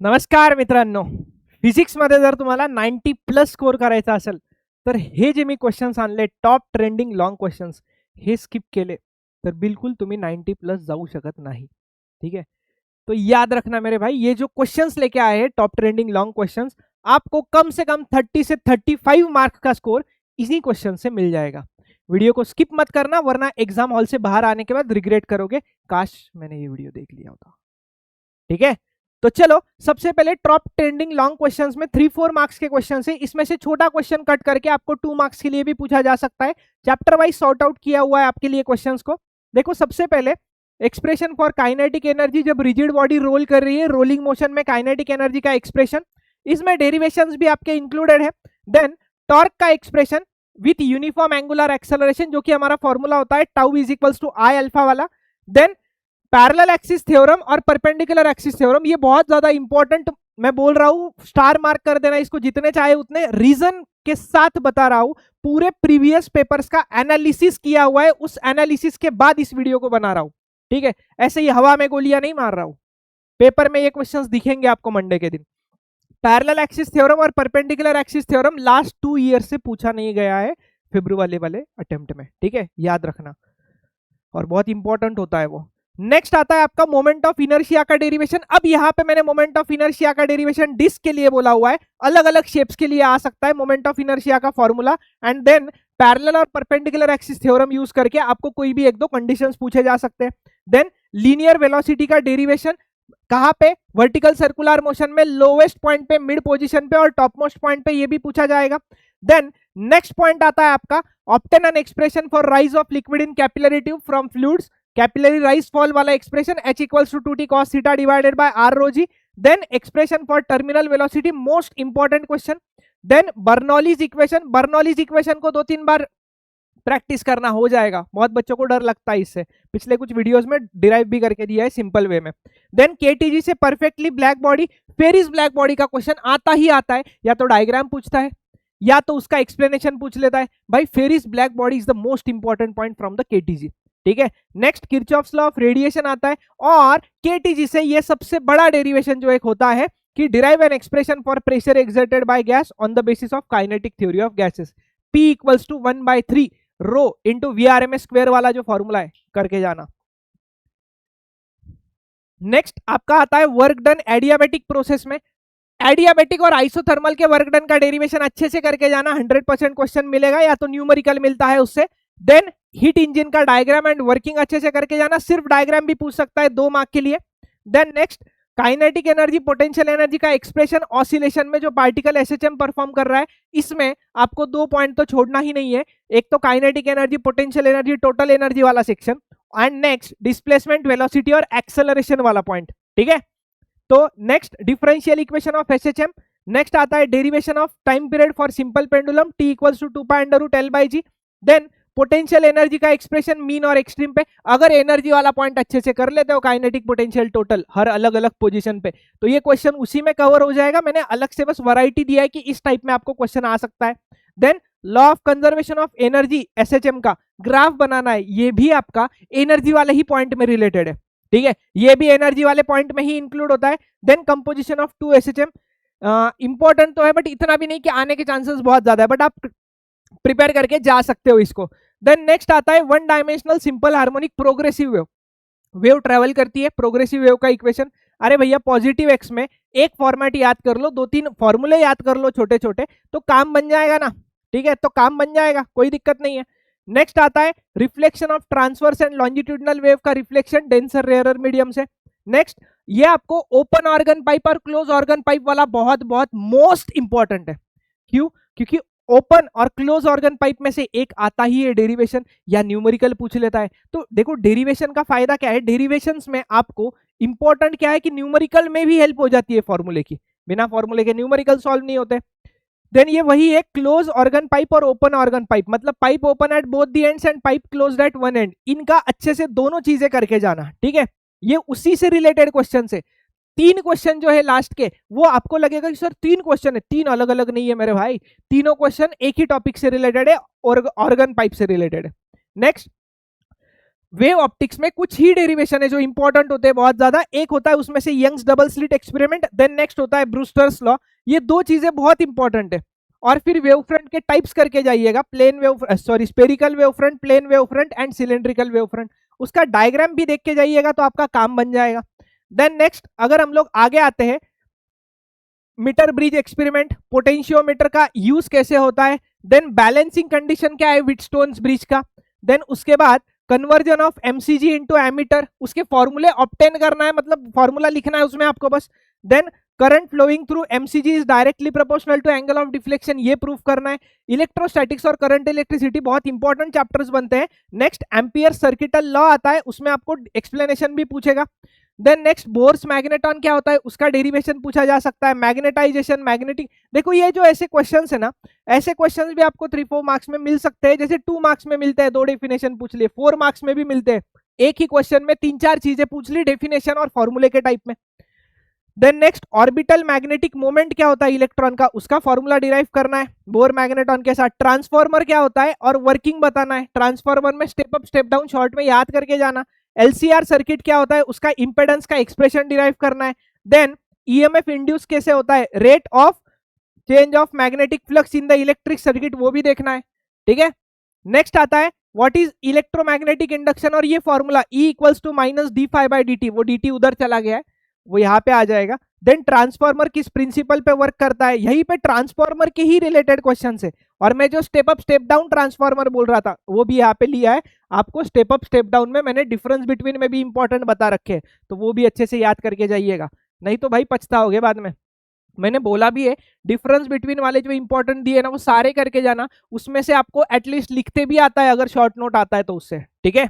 नमस्कार मित्रांनो. फिजिक्समध्ये जर तुम्हाला 90 प्लस स्कोर करायचा असेल, तर हे जे मी क्वेश्चन्स आणले टॉप ट्रेंडिंग लॉन्ग क्वेश्चन्स हे स्किप केले, तर बिल्कुल तुम्ही 90 प्लस जाऊ शकत नहीं. ठीक है. तो याद रखना मेरे भाई, ये जो क्वेश्चंस लेके आए हैं टॉप ट्रेंडिंग लॉन्ग क्वेश्चंस, आपको कम से कम 30 से 35 मार्क का स्कोर इसी क्वेश्चन से मिल जाएगा. वीडियो को स्किप मत करना, वरना एग्जाम हॉल से बाहर आने के बाद रिग्रेट करोगे, काश मैंने ये वीडियो देख लिया होता. ठीक है. तो चलो सबसे पहले टॉप ट्रेंडिंग लॉन्ग क्वेश्चंस में 3-4 मार्क्स के क्वेश्चन है. इसमें से छोटा क्वेश्चन कट करके आपको 2 मार्क्स के लिए भी पूछा जा सकता है. चैप्टर वाइज सॉर्ट आउट किया हुआ है आपके लिए क्वेश्चंस को. देखो सबसे पहले एक्सप्रेशन फॉर काइनेटिक एनर्जी, जब रिजिड बॉडी रोल कर रही है, रोलिंग मोशन में काइनेटिक एनर्जी का एक्सप्रेशन, इसमें डेरिवेशंस भी आपके इंक्लूडेड है. देन टॉर्क का expression with uniform angular acceleration, जो कि हमारा फॉर्मूला होता है tau is equals to I alpha वाला. देन पैरेलल एक्सिस थ्योरम और परपेंडिकुलर एक्सिस थ्योरम, ये बहुत ज्यादा इंपॉर्टेंट मैं बोल रहा हूं, स्टार मार्क कर देना इसको जितने चाहे उतने. रीजन के साथ बता रहा हूं, पूरे प्रीवियस पेपर्स का एनालिसिस किया हुआ है, उस एनालिसिस के बाद इस वीडियो को बना रहा हूं. ठीक है, ऐसे ही हवा में गोलियां नहीं मार रहा हूं. पेपर में ये क्वेश्चंस दिखेंगे आपको मंडे के दिन. पैरेलल एक्सिस थ्योरम और perpendicular axis theorem last 2 year से पूछा नहीं गया है फेब्रुवरी वाले अटेम्प्ट में. ठीक है, याद रखना, और बहुत इंपॉर्टेंट होता है वो. नेक्स्ट आता है आपका मोमेंट ऑफ इनर्शिया का डेरिवेशन. अब यहाँ पे मैंने मोमेंट ऑफ इनर्शिया का डेरिवेशन डिस्क के लिए बोला हुआ है, अलग अलग शेप्स के लिए आ सकता है मोमेंट ऑफ इनर्शिया का फॉर्मूला. एंड देन पैरेलल और परपेंडिकुलर एक्सिस थ्योरम यूज करके आपको कोई भी एक दो कंडीशंस पूछे जा सकते हैं. देन लीनियर वेलोसिटी का डेरिवेशन कहाँ पे, वर्टिकल सर्कुलर मोशन में लोवेस्ट पॉइंट पे, मिड पोजीशन पे और टॉप मोस्ट पॉइंट पे, ये भी पूछा जाएगा. देन नेक्स्ट पॉइंट आता है आपका obtain an expression for rise of liquid in capillary tube from fluids, capillary rise fall वाला expression H equals to 2t cos theta divided by r rho g. Then expression for terminal velocity, most important question. Then Bernoulli's equation, Bernoulli's equation को 2-3 बार practice करना हो जाएगा, बहुत बच्चों को डर लगता है इससे, पिछले कुछ वीडियोस में डिराइव भी करके दिया है सिंपल वे में. देन केटीजी से perfectly black body, Ferry's black body का क्वेश्चन आता ही आता है, या तो डायग्राम पूछता है या तो उसका एक्सप्लेनेशन पूछ लेता है. भाई Ferry's black body is the most important point from the KTG. ठीक है. Next Kirchhoff's law of radiation आता है, और केटीजी से ये सबसे बड़ा डेरिवेशन जो एक होता है कि derive an expression for pressure exerted by gas on the basis of kinetic theory of gases, P equals to 1/3 rho into VRMS square वाला जो फॉर्मूला है करके जाना. नेक्स्ट आपका आता है वर्क डन एडियाबेटिक प्रोसेस में. एडियाबेटिक और आइसोथर्मल के वर्क डन का डेरिवेशन अच्छे से करके जाना, 100% क्वेश्चन मिलेगा, या तो न्यूमेरिकल मिलता है उससे. देन हीट इंजन का डायग्राम एंड वर्किंग अच्छे से करके जाना, सिर्फ डायग्राम भी पूछ सकता है 2 मार्क के लिए. Then next kinetic energy potential energy का एक्सप्रेशन ऑसिलेशन में जो पार्टिकल एसएचएम परफॉर्म कर रहा है, इसमें आपको 2 पॉइंट तो छोड़ना ही नहीं है. एक तो kinetic energy, potential energy, total energy वाला section, and next displacement, velocity और एक्सेलरेशन वाला पॉइंट. ठीक है. तो next differential equation of SHM. Next आता है derivation of time period for simple pendulum, T equals to 2π√L/g. Then potential energy का expression mean और एक्सट्रीम पे. अगर एनर्जी वाला पॉइंट अच्छे से कर लेते हो, काइनेटिक, पोटेंशियल, टोटल, हर अलग अलग पोजीशन पे, तो ये क्वेश्चन उसी में कवर हो जाएगा. मैंने अलग से बस वैरायटी दिया है कि इस टाइप में आपको क्वेश्चन आ सकता है. Then law of conservation of energy SHM का ग्राफ बनाना है, ये भी आपका एनर्जी वाले ही पॉइंट में रिलेटेड है. ठीक है, ये भी एनर्जी वाले पॉइंट में ही इंक्लूड होता है. Then composition of 2 SHM, important तो है बट इतना भी नहीं कि आने के चांसेस बहुत ज्यादा है, बट आप प्रिपेयर करके जा सकते हो इसको. देन नेक्स्ट आता है 1 dimensional simple harmonic progressive wave. Wave travel करती है, प्रोग्रेसिव वेव का इक्वेशन. अरे भैया पॉजिटिव एक्स में एक फॉर्मेट याद कर लो, 2-3 फॉर्मूले याद कर लो छोटे छोटे, तो काम बन जाएगा ना. ठीक है, तो काम बन जाएगा, कोई दिक्कत नहीं है. नेक्स्ट आता है reflection of transverse and longitudinal wave का रिफ्लेक्शन डेंसर रेयरर मीडियम से. नेक्स्ट ये आपको ओपन ऑर्गन पाइप और क्लोज ऑर्गन पाइप वाला बहुत बहुत मोस्ट इंपॉर्टेंट है. क्यों? क्योंकि ओपन और क्लोज ऑर्गन पाइप में से एक आता ही है डेरिवेशन, या न्यूमेरिकल पूछ लेता है. तो देखो डेरिवेशन का फायदा क्या है, डेरिवेशंस में आपको इंपॉर्टेंट क्या है कि न्यूमेरिकल में भी हेल्प हो जाती है फॉर्मूले की, बिना फॉर्मूले के न्यूमेरिकल सॉल्व नहीं होते. देन ये वही है क्लोज ऑर्गन पाइप और ओपन ऑर्गन पाइप, मतलब pipe open at both the ends and pipe closed eight one and, इनका अच्छे से दोनों चीजें करके जाना. ठीक है, ये उसी से रिलेटेड क्वेश्चन है. 3 क्वेश्चन जो है लास्ट के, वो आपको लगेगा कि सर 3 क्वेश्चन है, 3 अलग अलग नहीं है मेरे भाई, तीनों क्वेश्चन एक ही टॉपिक से रिलेटेड है, ऑर्गन पाइप से रिलेटेड है. नेक्स्ट वेव ऑप्टिक्स में कुछ ही डेरिवेशन है जो इंपॉर्टेंट होते हैं बहुत ज्यादा। एक होता है उसमें से Young's double slit experiment, then next होता है ब्रूस्टर्स लॉ। ये दो चीजें बहुत इंपॉर्टेंट है। और फिर वेव फ्रंट के टाइप्स करके जाइएगा, plane wave sorry spherical wave front, plane wave front and cylindrical wave front. उसका डायग्राम भी देख के जाइएगा तो आपका काम बन जाएगा। देन नेक्स्ट अगर हम लोग आगे आते हैं, मीटर ब्रिज एक्सपेरिमेंट, पोटेंशियोमीटर का यूज कैसे होता है, देन बैलेंसिंग कंडीशन क्या है व्हिटस्टोन्स ब्रिज का, देन उसके बाद conversion of MCG into ammeter, उसके फॉर्मूले ऑब्टेन करना है, मतलब फॉर्मूला लिखना है उसमें आपको बस। Then current flowing through MCG is directly proportional to angle of deflection, ये प्रूफ करना है। इलेक्ट्रोस्टैटिक्स और करंट इलेक्ट्रिसिटी बहुत इंपॉर्टेंट चैप्टर्स बनते हैं। नेक्स्ट एम्पियर सर्किटल लॉ आता है, उसमें आपको एक्सप्लेनेशन भी पूछेगा। देन नेक्स्ट बोर्स मैग्नेटॉन क्या होता है, उसका डेरिवेशन पूछा जा सकता है। मैग्नेटाइजेशन, मैग्नेटिक, देखो ये जो ऐसे क्वेश्चंस है ना, ऐसे क्वेश्चंस भी आपको 3-4 मार्क्स में मिल सकते हैं। जैसे 2 मार्क्स में मिलते हैं, 2 डेफिनेशन पूछ लिए, 4 मार्क्स में भी मिलते हैं। एक ही क्वेश्चन में 3-4 चीजें पूछ ली डेफिनेशन और फॉर्मूले के टाइप में। Then next orbital magnetic moment क्या होता है इलेक्ट्रॉन का, उसका फॉर्मूला डिराइव करना है बोर मैग्नेटॉन के साथ। ट्रांसफॉर्मर क्या होता है और वर्किंग बताना है। ट्रांसफॉर्मर में step up step down short में याद करके जाना। एलसीआर सर्किट क्या होता है, उसका इंपेडेंस का एक्सप्रेशन डिराइव करना है। देन ईएमएफ इंड्यूस कैसे होता है, rate of change of magnetic flux in the electric circuit, वो भी देखना है। ठीक है, नेक्स्ट आता है व्हाट इज इलेक्ट्रोमैग्नेटिक इंडक्शन, और ये formula E equals to minus d phi by d t, वो dt उधर चला गया है, वो यहाँ पे आ जाएगा। देन ट्रांसफॉर्मर किस प्रिंसिपल पे वर्क करता है, यहीं पे ट्रांसफॉर्मर के ही रिलेटेड क्वेश्चन है। और मैं जो step up step down transformer बोल रहा था वो भी यहाँ पे लिया है आपको। स्टेप अप स्टेप डाउन में मैंने डिफरेंस बिटवीन में भी इंपॉर्टेंट बता रखे हैं, तो वो भी अच्छे से याद करके जाइएगा, नहीं तो भाई पछताओगे बाद में। मैंने बोला भी है डिफरेंस बिटवीन वाले जो इंपॉर्टेंट दिए ना वो सारे करके जाना, उसमें से आपको एटलीस्ट लिखते भी आता है अगर शॉर्ट नोट आता है तो उससे। ठीक है,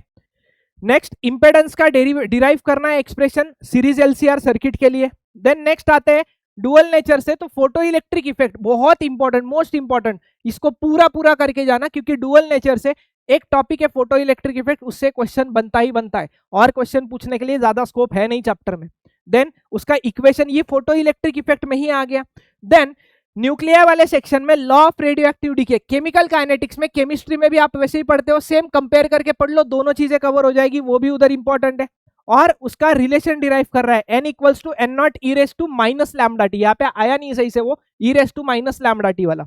नेक्स्ट इंपेडेंस का डिराइव करना है एक्सप्रेशन सीरीज एलसीआर सर्किट के लिए। देन नेक्स्ट आते हैं डुअल नेचर से, तो फोटो इलेक्ट्रिक इफेक्ट बहुत इंपॉर्टेंट, मोस्ट इंपॉर्टेंट, इसको पूरा पूरा करके जाना क्योंकि डुअल नेचर से एक टॉपिक है फोटो इलेक्ट्रिक इफेक्ट, उससे क्वेश्चन बनता ही बनता है और क्वेश्चन पूछने के लिए ज्यादा स्कोप है नहीं चैप्टर में। देन उसका इक्वेशन ये फोटो इलेक्ट्रिक इफेक्ट में ही आ गया। देन न्यूक्लियर वाले सेक्शन में law of radioactive decay, chemical kinetics में, केमिस्ट्री में भी आप वैसे ही पढ़ते हो, सेम कंपेयर करके पढ़ लो, दोनों चीजें कवर हो जाएगी, वो भी उधर इंपॉर्टेंट है। और उसका रिलेशन डिराइव कर रहा है n equals to N naught E raise to minus lambda T, यहाँ पे आया नहीं सही से वो E raise to minus lambda T वाला।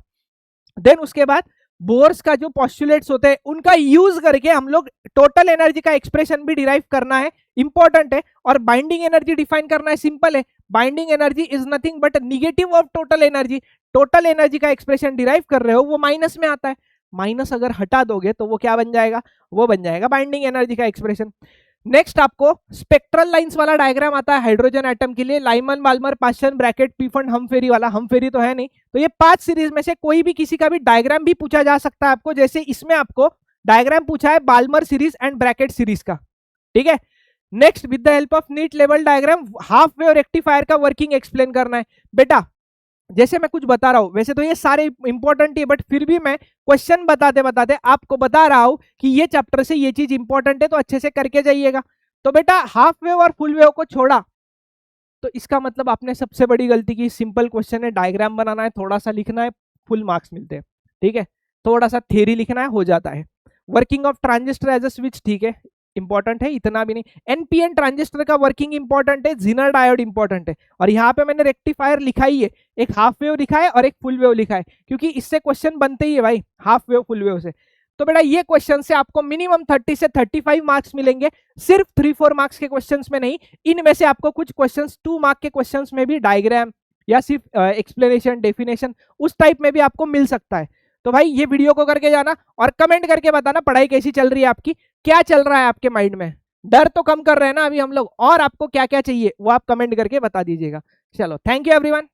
देन उसके बाद बोर्स का जो पॉस्टुलेट्स होते हैं उनका यूज करके हम लोग टोटल एनर्जी का एक्सप्रेशन भी डिराइव करना है, इंपॉर्टेंट है। और बाइंडिंग एनर्जी डिफाइन करना है, सिंपल है, binding energy is nothing but negative of total energy. Total energy का एक्सप्रेशन डिराइव कर रहे हो वो माइनस में आता है, माइनस अगर हटा दोगे तो वो क्या बन जाएगा, वो बन जाएगा बाइंडिंग एनर्जी का एक्सप्रेशन। नेक्स्ट आपको स्पेक्ट्रल लाइंस वाला डायग्राम आता है हाइड्रोजन एटम के लिए, Lyman Balmer Paschen Brackett Pfund Humphrey वाला, हमफेरी तो है नहीं, तो ये 5 सीरीज में से कोई भी किसी का भी डायग्राम भी पूछा जा सकता है आपको। जैसे इसमें आपको डायग्राम पूछा है Balmer series and Brackett series का। ठीक है, next with the help of neat level diagram half wave rectifier का वर्किंग एक्सप्लेन करना है। बेटा जैसे मैं कुछ बता रहा हूं, वैसे तो ये सारे इंपॉर्टेंट है बट फिर भी मैं क्वेश्चन बताते बताते आपको बता रहा हूं कि ये चैप्टर से ये चीज इंपॉर्टेंट है, तो अच्छे से करके जाइएगा। तो बेटा हाफ वेव और फुल वेव को छोड़ा तो इसका मतलब आपने सबसे बड़ी गलती की। सिंपल क्वेश्चन है, डायग्राम बनाना है, थोड़ा सा लिखना है, फुल मार्क्स मिलते हैं। ठीक है, थोड़ा सा थ्योरी लिखना है, हो जाता है। Working of transistor as a switch, ठीक है, इंपॉर्टेंट है, इतना भी नहीं। एनपीएन ट्रांजिस्टर का वर्किंग इंपॉर्टेंट है, जिनर डायोड इंपॉर्टेंट है। और यहाँ पे मैंने रेक्टिफायर लिखा ही है, एक हाफ वेव लिखा है और एक फुल वेव लिखा है, क्योंकि इससे क्वेश्चन बनते ही है भाई, हाफ वेव फुल वेव से। तो बेटा ये क्वेश्चन से आपको मिनिमम 30 से 35 मार्क्स मिलेंगे, सिर्फ 3-4 मार्क्स के क्वेश्चंस में नहीं। इनमें से आपको कुछ क्वेश्चंस 2 मार्क के क्वेश्चंस में भी डायग्राम या सिर्फ एक्सप्लेनेशन डेफिनेशन उस टाइप में भी आपको मिल सकता है। तो भाई ये वीडियो को करके जाना और कमेंट करके बताना पढ़ाई कैसी चल रही है आपकी, क्या चल रहा है आपके माइंड में। डर तो कम कर रहे हैं ना अभी हम लोग, और आपको क्या क्या चाहिए वो आप कमेंट करके बता दीजिएगा। चलो, थैंक यू एवरीवन।